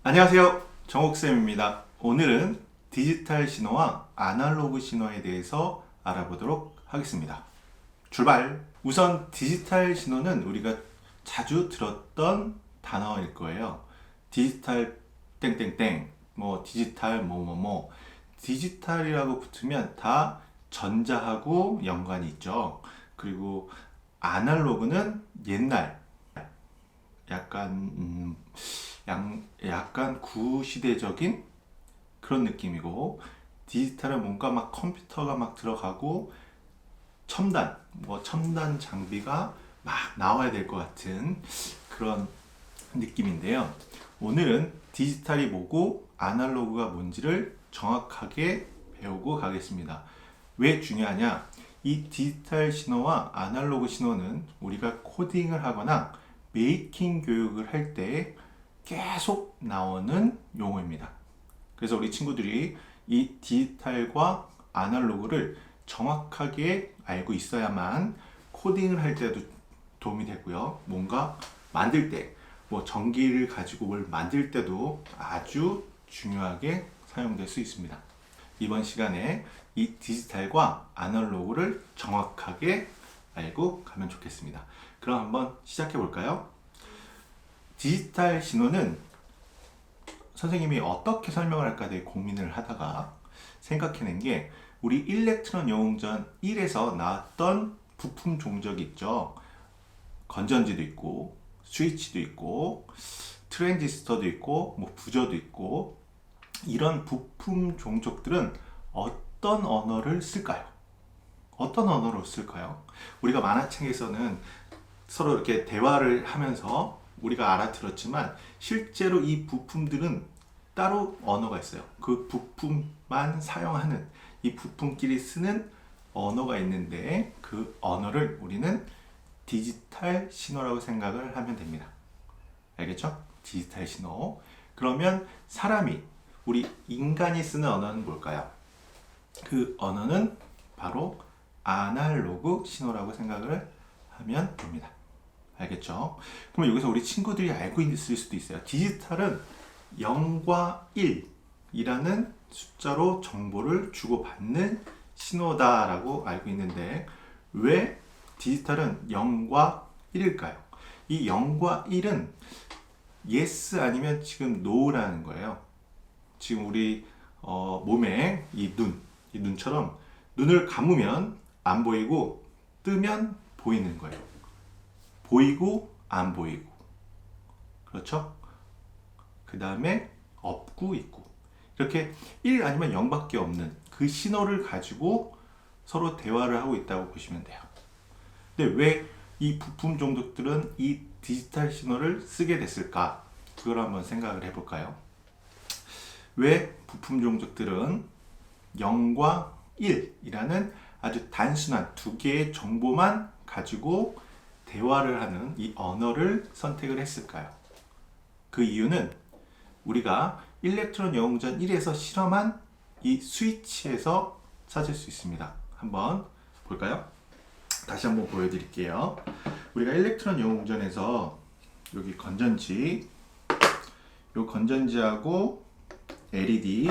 안녕하세요. 정옥쌤입니다. 오늘은 디지털 신호와 아날로그 신호에 대해서 알아보도록 하겠습니다. 출발! 우선 디지털 신호는 우리가 자주 들었던 단어일 거예요. 디지털 땡땡땡, 디지털 뭐뭐뭐. 디지털이라고 붙으면 다 전자하고 연관이 있죠. 그리고 아날로그는 옛날, 약간 약간 구시대적인 그런 느낌이고, 디지털은 뭔가 막 컴퓨터가 막 들어가고 첨단 장비가 막 나와야 될 것 같은 그런 느낌인데요. 오늘은 디지털이 뭐고 아날로그가 뭔지를 정확하게 배우고 가겠습니다. 왜 중요하냐? 이 디지털 신호와 아날로그 신호는 우리가 코딩을 하거나 메이킹 교육을 할 때 계속 나오는 용어입니다. 그래서 우리 친구들이 이 디지털과 아날로그를 정확하게 알고 있어야만 코딩을 할 때도 도움이 되고요. 뭔가 만들 때, 전기를 가지고 뭘 만들 때도 아주 중요하게 사용될 수 있습니다. 이번 시간에 이 디지털과 아날로그를 정확하게 알고 가면 좋겠습니다. 그럼 한번 시작해 볼까요? 디지털 신호는 선생님이 어떻게 설명을 할까 되게 고민을 하다가 생각해낸 게, 우리 일렉트론 영웅전 1에서 나왔던 부품 종족이 있죠. 건전지도 있고 스위치도 있고 트랜지스터도 있고 부저도 있고, 이런 부품 종족들은 어떤 언어를 쓸까요? 어떤 언어로 쓸까요? 우리가 만화책에서는 서로 이렇게 대화를 하면서 우리가 알아들었지만, 실제로 이 부품들은 따로 언어가 있어요. 그 부품만 사용하는, 이 부품끼리 쓰는 언어가 있는데, 그 언어를 우리는 디지털 신호라고 생각을 하면 됩니다. 알겠죠? 디지털 신호. 그러면 우리 인간이 쓰는 언어는 뭘까요? 그 언어는 바로 아날로그 신호라고 생각을 하면 됩니다. 알겠죠? 그러면 여기서 우리 친구들이 알고 있을 수도 있어요. 디지털은 0과 1이라는 숫자로 정보를 주고받는 신호다라고 알고 있는데, 왜 디지털은 0과 1일까요? 이 0과 1은 yes 아니면 지금 no라는 거예요. 지금 우리 몸에 이 눈처럼 눈을 감으면 안 보이고 뜨면 보이는 거예요. 보이고 안 보이고. 그렇죠? 그 다음에 없고 있고. 이렇게 1 아니면 0밖에 없는 그 신호를 가지고 서로 대화를 하고 있다고 보시면 돼요. 근데 왜 이 부품 종족들은 이 디지털 신호를 쓰게 됐을까? 그걸 한번 생각을 해볼까요? 왜 부품 종족들은 0과 1이라는 아주 단순한 두 개의 정보만 가지고 대화를 하는 이 언어를 선택을 했을까요? 그 이유는 우리가 일렉트론 영웅전 1에서 실험한 이 스위치에서 찾을 수 있습니다. 한번 볼까요? 다시 한번 보여드릴게요. 우리가 일렉트론 영웅전에서 여기 건전지, 요 건전지하고 LED,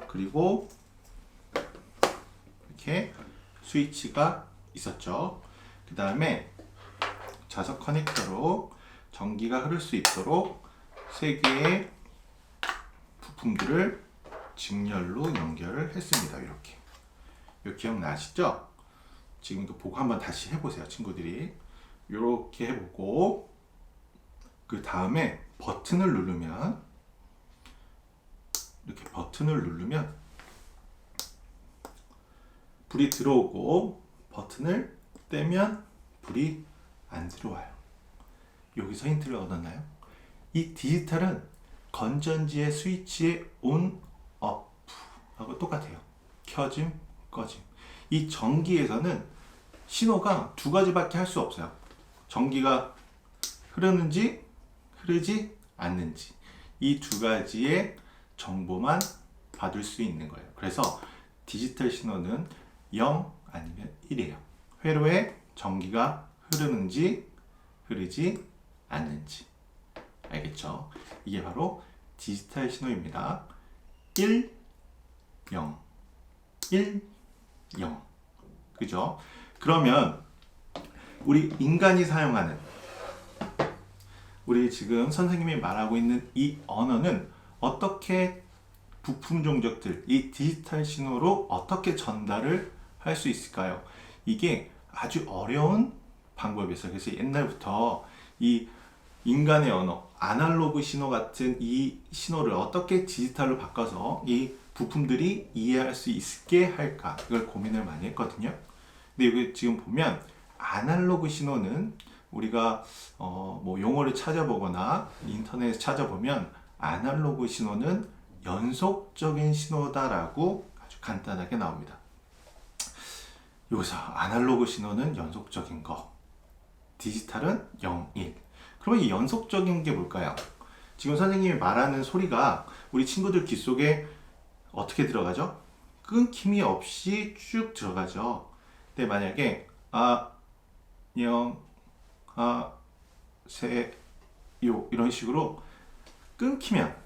그리고 이렇게 스위치가 있었죠. 그 다음에 자석 커넥터로 전기가 흐를 수 있도록 세 개의 부품들을 직렬로 연결을 했습니다. 이렇게. 이거 기억나시죠? 지금 이거 보고 한번 다시 해보세요, 친구들이. 이렇게 해보고, 그 다음에 이렇게 버튼을 누르면 불이 들어오고, 버튼을 떼면 불이 안 들어와요. 여기서 힌트를 얻었나요? 이 디지털은 건전지의 스위치의 온, 업하고 똑같아요. 켜짐, 꺼짐. 이 전기에서는 신호가 두 가지밖에 할 수 없어요. 전기가 흐르는지 흐르지 않는지, 이 두 가지의 정보만 받을 수 있는 거예요. 그래서 디지털 신호는 0 아니면 1이에요. 회로에 전기가 흐르는지 흐르지 않는지. 알겠죠? 이게 바로 디지털 신호입니다. 1, 0, 1, 0. 그죠? 그러면 우리 인간이 사용하는, 우리 지금 선생님이 말하고 있는 이 언어는 어떻게 부품 종족들, 이 디지털 신호로 어떻게 전달을 할 수 있을까요? 이게 아주 어려운 방법이었어요. 그래서 옛날부터 이 인간의 언어, 아날로그 신호 같은 이 신호를 어떻게 디지털로 바꿔서 이 부품들이 이해할 수 있게 할까, 이걸 고민을 많이 했거든요. 근데 여기 지금 보면 아날로그 신호는 우리가 뭐 용어를 찾아보거나 인터넷에 찾아보면 아날로그 신호는 연속적인 신호다라고 아주 간단하게 나옵니다. 여기서 아날로그 신호는 연속적인 거, 디지털은 0, 1. 그러면 이 연속적인 게 뭘까요? 지금 선생님이 말하는 소리가 우리 친구들 귀 속에 어떻게 들어가죠? 끊김이 없이 쭉 들어가죠. 근데 만약에 영, 세, 요 이런 식으로 끊기면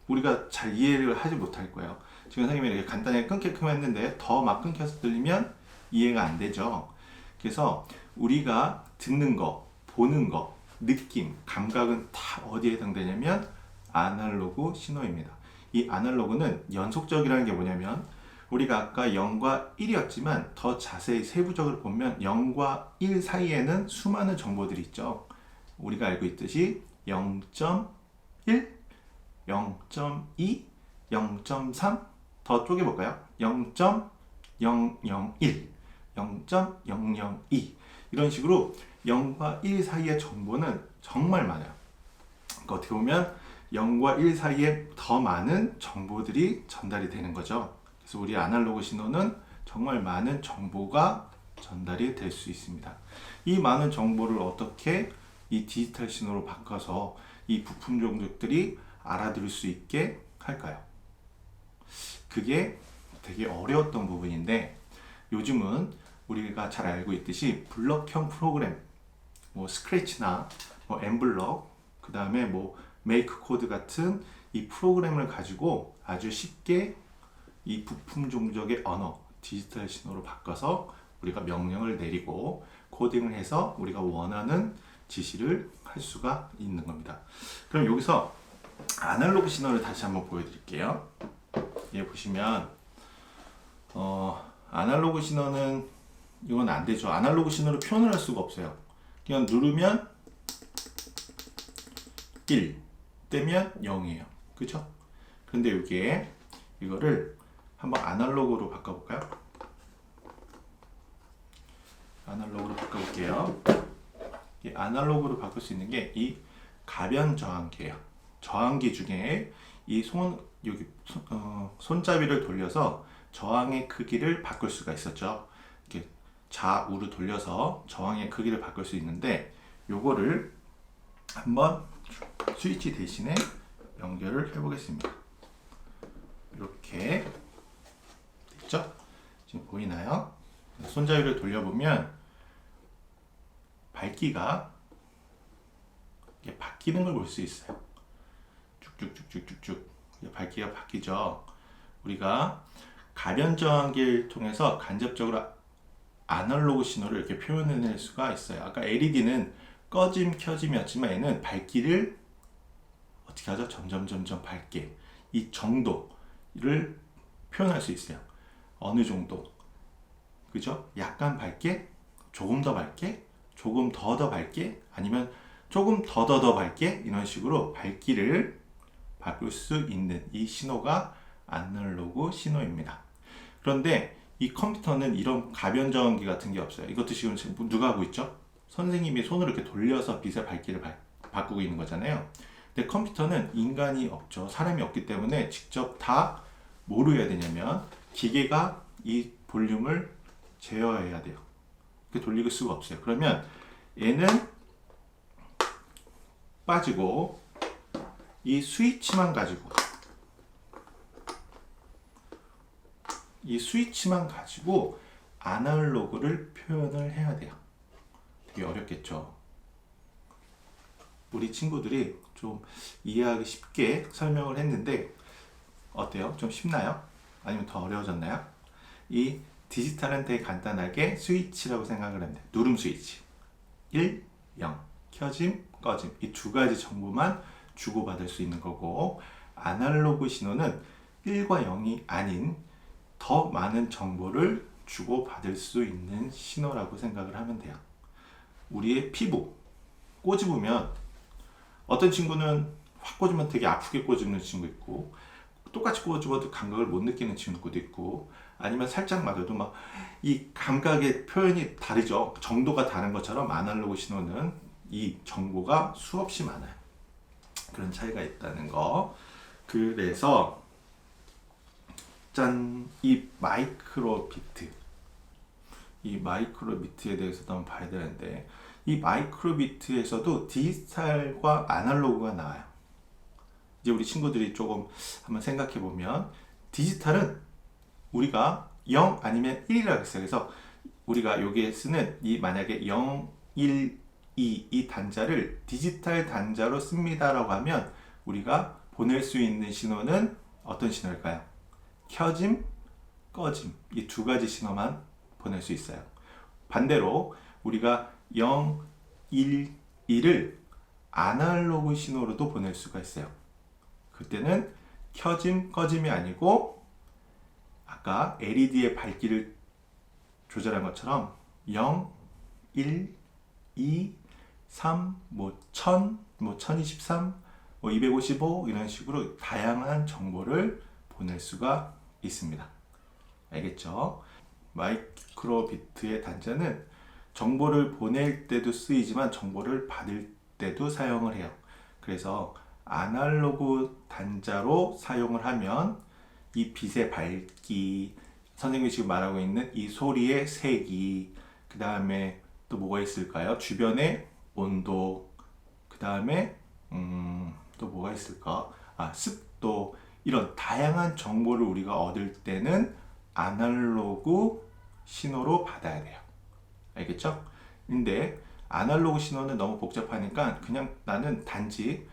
우리가 잘 이해를 하지 못할 거예요. 지금 선생님이 이렇게 간단하게 끊게끔 했는데 더 막 끊겨서 들리면 이해가 안 되죠. 그래서 우리가 듣는 거, 보는 거, 느낌, 감각은 다 어디에 해당되냐면 아날로그 신호입니다. 이 아날로그는 연속적이라는 게 뭐냐면 우리가 아까 0과 1이었지만 더 자세히 세부적으로 보면 0과 1 사이에는 수많은 정보들이 있죠. 우리가 알고 있듯이 0.1, 0.2, 0.3 더 쪼개볼까요? 0.001, 0.002 이런 식으로 0과 1 사이의 정보는 정말 많아요. 그러니까 어떻게 보면 0과 1 사이에 더 많은 정보들이 전달이 되는 거죠. 그래서 우리 아날로그 신호는 정말 많은 정보가 전달이 될 수 있습니다. 이 많은 정보를 어떻게 이 디지털 신호로 바꿔서 이 부품 종족들이 알아들을 수 있게 할까요? 그게 되게 어려웠던 부분인데 요즘은 우리가 잘 알고 있듯이 블럭형 프로그램, 뭐 스크래치나 뭐 엠블럭, 그 다음에 뭐 메이크 코드 같은 이 프로그램을 가지고 아주 쉽게 이 부품 종족의 언어, 디지털 신호로 바꿔서 우리가 명령을 내리고 코딩을 해서 우리가 원하는 지시를 할 수가 있는 겁니다. 그럼 여기서 아날로그 신호를 다시 한번 보여드릴게요. 여기 보시면 아날로그 신호는 이건 안 되죠. 아날로그 신호를 표현을 할 수가 없어요. 그냥 누르면 1, 떼면 0이에요. 그쵸? 근데 여기에 이거를 한번 아날로그로 바꿔볼까요? 아날로그로 바꿔볼게요. 이 아날로그로 바꿀 수 있는 게 이 가변 저항기예요. 저항기 중에 이 손잡이를 돌려서 저항의 크기를 바꿀 수가 있었죠. 이렇게 좌우로 돌려서 저항의 크기를 바꿀 수 있는데 요거를 한번 스위치 대신에 연결을 해 보겠습니다. 이렇게 됐죠? 지금 보이나요? 손잡이를 돌려보면 밝기가 이게 바뀌는 걸 볼 수 있어요. 쭉쭉쭉쭉쭉쭉 밝기가 바뀌죠. 우리가 가변 저항기를 통해서 간접적으로 아날로그 신호를 이렇게 표현해낼 수가 있어요. 아까 LED는 꺼짐 켜짐이었지만 얘는 밝기를 어떻게 하죠? 점점 밝게 이 정도를 표현할 수 있어요. 어느 정도, 그죠? 약간 밝게, 조금 더 밝게, 조금 더 밝게, 아니면 조금 더 밝게, 이런 식으로 밝기를 바꿀 수 있는 이 신호가 아날로그 신호입니다. 그런데 이 컴퓨터는 이런 가변 저항기 같은 게 없어요. 이것도 지금 누가 하고 있죠? 선생님이 손으로 이렇게 돌려서 빛의 밝기를 바꾸고 있는 거잖아요. 근데 컴퓨터는 인간이 없죠. 사람이 없기 때문에 직접 다 뭐로 해야 되냐면 기계가 이 볼륨을 제어해야 돼요. 이렇게 돌릴 수가 없어요. 그러면 얘는 빠지고 이 스위치만 가지고 아날로그를 표현을 해야 돼요. 되게 어렵겠죠. 우리 친구들이 좀 이해하기 쉽게 설명을 했는데 어때요? 좀 쉽나요? 아니면 더 어려워졌나요? 이 디지털은 되게 간단하게 스위치라고 생각을 합니다. 누름 스위치. 1, 0. 켜짐, 꺼짐. 이 두 가지 정보만 주고받을 수 있는 거고, 아날로그 신호는 1과 0이 아닌 더 많은 정보를 주고받을 수 있는 신호라고 생각을 하면 돼요. 우리의 피부, 꼬집으면 어떤 친구는 확 꼬집으면 되게 아프게 꼬집는 친구 있고, 똑같이 꼬집어도 감각을 못 느끼는 친구도 있고, 아니면 살짝 맞아도 막 이 감각의 표현이 다르죠. 정도가 다른 것처럼 아날로그 신호는 이 정보가 수없이 많아요. 그런 차이가 있다는 거. 그래서 짠, 이 마이크로비트에 대해서도 한번 봐야 되는데, 이 마이크로비트에서도 디지털과 아날로그가 나와요. 이제 우리 친구들이 조금 한번 생각해 보면, 디지털은 우리가 0 아니면 1이라고 했어요. 그래서 우리가 여기에 쓰는 이 만약에 0, 1, 2 이 단자를 디지털 단자로 씁니다라고 하면 우리가 보낼 수 있는 신호는 어떤 신호일까요? 켜짐, 꺼짐. 이 두 가지 신호만 보낼 수 있어요. 반대로 우리가 0, 1, 2를 아날로그 신호로도 보낼 수가 있어요. 그때는 켜짐, 꺼짐이 아니고 아까 LED의 밝기를 조절한 것처럼 0, 1, 2, 3, 1000, 1023, 255 이런 식으로 다양한 정보를 보낼 수가 있습니다. 알겠죠? 마이크로비트의 단자는 정보를 보낼 때도 쓰이지만 정보를 받을 때도 사용을 해요. 그래서 아날로그 단자로 사용을 하면 이 빛의 밝기, 선생님이 지금 말하고 있는 이 소리의 색이, 그 다음에 또 뭐가 있을까요? 주변의 온도, 그 다음에 또 뭐가 있을까? 습도, 이런 다양한 정보를 우리가 얻을 때는 아날로그 신호로 받아야 돼요. 알겠죠? 근데 아날로그 신호는 너무 복잡하니까 그냥 나는 단지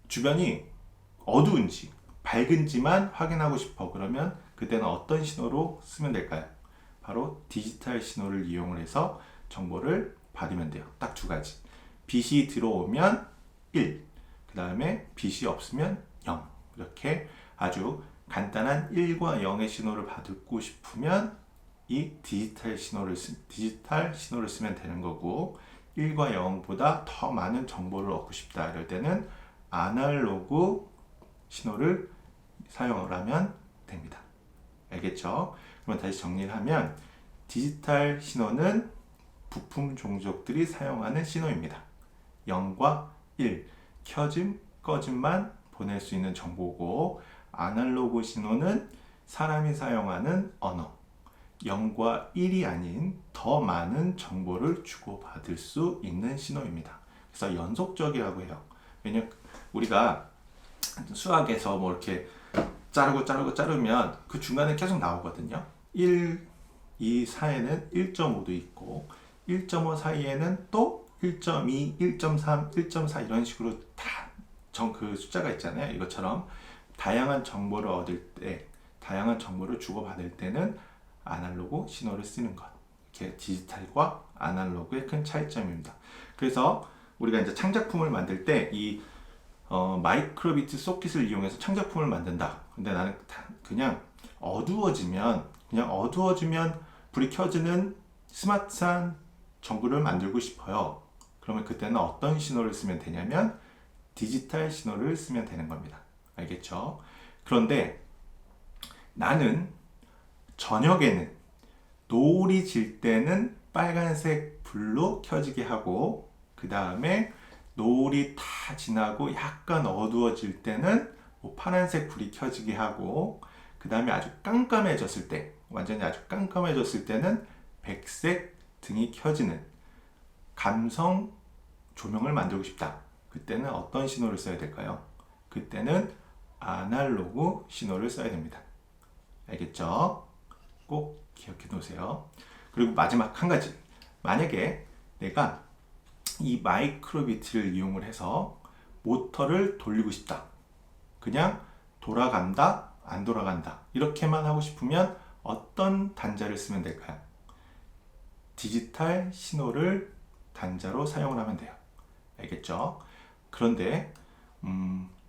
주변이 어두운지 밝은지만 확인하고 싶어. 그러면 그때는 어떤 신호로 쓰면 될까요? 바로 디지털 신호를 이용을 해서 정보를 받으면 돼요. 딱 두 가지. 빛이 들어오면 1, 그 다음에 빛이 없으면 0. 이렇게 아주 간단한 1과 0의 신호를 받고 싶으면 이 디지털 신호를 쓰면 되는 거고, 1과 0보다 더 많은 정보를 얻고 싶다 이럴 때는 아날로그 신호를 사용을 하면 됩니다. 알겠죠? 그럼 다시 정리를 하면 디지털 신호는 부품 종족들이 사용하는 신호입니다. 0과 1, 켜짐, 꺼짐만 보낼 수 있는 정보고, 아날로그 신호는 사람이 사용하는 언어, 0과 1이 아닌 더 많은 정보를 주고받을 수 있는 신호입니다. 그래서 연속적이라고 해요. 왜냐면 우리가 수학에서 뭐 이렇게 자르면 그 중간에 계속 나오거든요. 1, 2 사이에는 1.5도 있고 1.5 사이에는 또 1.2, 1.3, 1.4 이런 식으로 다 그 숫자가 있잖아요. 이것처럼 다양한 정보를 얻을 때, 다양한 정보를 주고받을 때는 아날로그 신호를 쓰는 것. 이렇게 디지털과 아날로그의 큰 차이점입니다. 그래서 우리가 이제 창작품을 만들 때 이 마이크로비트 소켓을 이용해서 창작품을 만든다. 근데 나는 그냥 어두워지면 불이 켜지는 스마트한 전구를 만들고 싶어요. 그러면 그때는 어떤 신호를 쓰면 되냐면 디지털 신호를 쓰면 되는 겁니다. 알겠죠? 그런데 나는 저녁에는 노을이 질 때는 빨간색 불로 켜지게 하고, 그 다음에 노을이 다 지나고 약간 어두워질 때는 파란색 불이 켜지게 하고, 그 다음에 아주 깜깜해졌을 때, 완전히 아주 깜깜해졌을 때는 백색 등이 켜지는 감성 조명을 만들고 싶다. 그때는 어떤 신호를 써야 될까요? 그때는 아날로그 신호를 써야 됩니다. 알겠죠? 꼭 기억해 놓으세요. 그리고 마지막 한 가지. 만약에 내가 이 마이크로비트를 이용을 해서 모터를 돌리고 싶다. 그냥 돌아간다, 안 돌아간다. 이렇게만 하고 싶으면 어떤 단자를 쓰면 될까요? 디지털 신호를 단자로 사용을 하면 돼요. 알겠죠? 그런데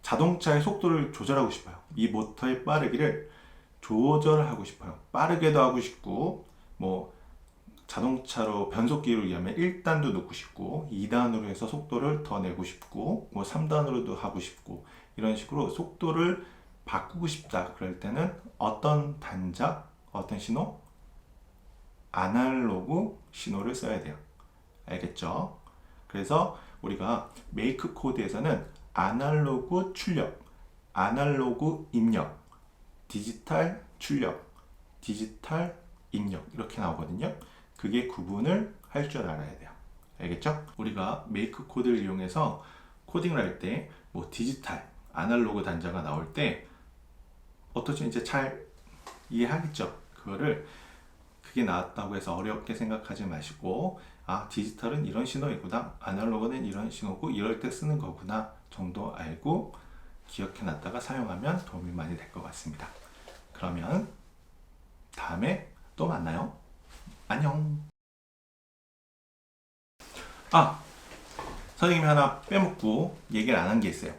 자동차의 속도를 조절하고 싶어요. 이 모터의 빠르기를 조절하고 싶어요. 빠르게도 하고 싶고, 뭐 자동차로 변속기를 위하면 1단도 넣고 싶고, 2단으로 해서 속도를 더 내고 싶고, 뭐 3단으로도 하고 싶고, 이런 식으로 속도를 바꾸고 싶다. 그럴 때는 어떤 단자, 어떤 신호? 아날로그 신호를 써야 돼요. 알겠죠? 그래서 우리가 메이크 코드에서는 아날로그 출력, 아날로그 입력, 디지털 출력, 디지털 입력 이렇게 나오거든요. 그게 구분을 할 줄 알아야 돼요. 알겠죠? 우리가 메이크 코드를 이용해서 코딩을 할 때 뭐 디지털, 아날로그 단자가 나올 때 어떠죠? 이제 잘 이해하겠죠? 그게 나왔다고 해서 어렵게 생각하지 마시고, 아, 디지털은 이런 신호이구나, 아날로그는 이런 신호고 이럴 때 쓰는 거구나 정도 알고 기억해 놨다가 사용하면 도움이 많이 될 것 같습니다. 그러면 다음에 또 만나요. 안녕. 선생님이 하나 빼먹고 얘기를 안 한 게 있어요.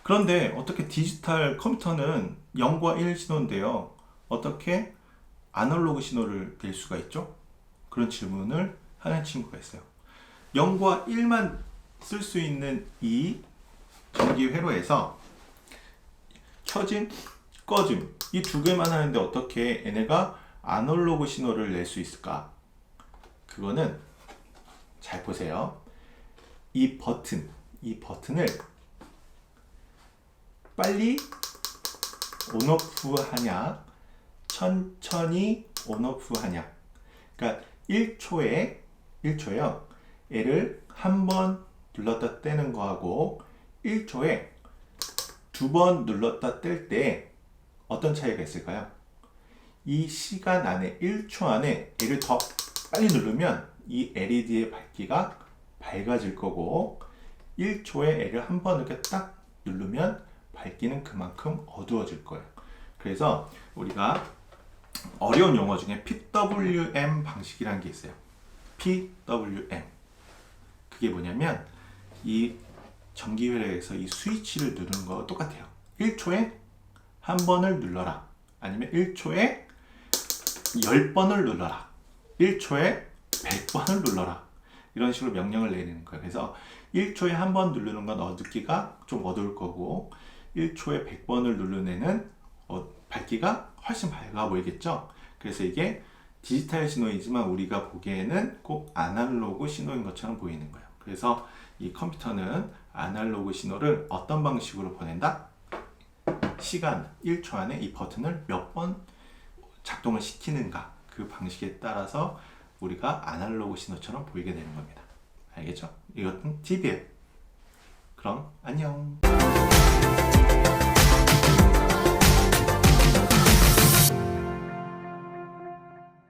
그런데 어떻게 디지털 컴퓨터는 0과 1 신호인데요, 어떻게 아날로그 신호를 낼 수가 있죠? 그런 질문을 하는 친구가 있어요. 0과 1만 쓸 수 있는 이 전기 회로에서 켜짐, 꺼짐 이 두 개만 하는데 어떻게 얘네가 아날로그 신호를 낼 수 있을까? 그거는 잘 보세요. 이 버튼을 빨리 온오프 하냐, 천천히 온오프 하냐. 그러니까 1초에요. 얘를 한 번 눌렀다 떼는 거하고 1초에 두 번 눌렀다 뗄 때 어떤 차이가 있을까요? 이 시간 안에 1초 안에 얘를 더 빨리 누르면 이 LED의 밝기가 밝아질 거고, 1초에 얘를 한 번 이렇게 딱 누르면 밝기는 그만큼 어두워질 거예요. 그래서 우리가 어려운 용어 중에 PWM 방식이라는 게 있어요. PWM. 그게 뭐냐면 이 전기회로에서 이 스위치를 누르는 거 똑같아요. 1초에 한 번을 눌러라. 아니면 1초에 10번을 눌러라. 1초에 100번을 눌러라. 이런 식으로 명령을 내리는 거예요. 그래서 1초에 한 번 누르는 건 어둡기가 좀 어두울 거고, 1초에 100번을 누르는 애는 밝기가 훨씬 밝아 보이겠죠? 그래서 이게 디지털 신호이지만 우리가 보기에는 꼭 아날로그 신호인 것처럼 보이는 거예요. 그래서 이 컴퓨터는 아날로그 신호를 어떤 방식으로 보낸다? 시간 1초 안에 이 버튼을 몇 번 작동을 시키는가, 그 방식에 따라서 우리가 아날로그 신호처럼 보이게 되는 겁니다. 알겠죠? 이것은 팁이에요. 그럼 안녕.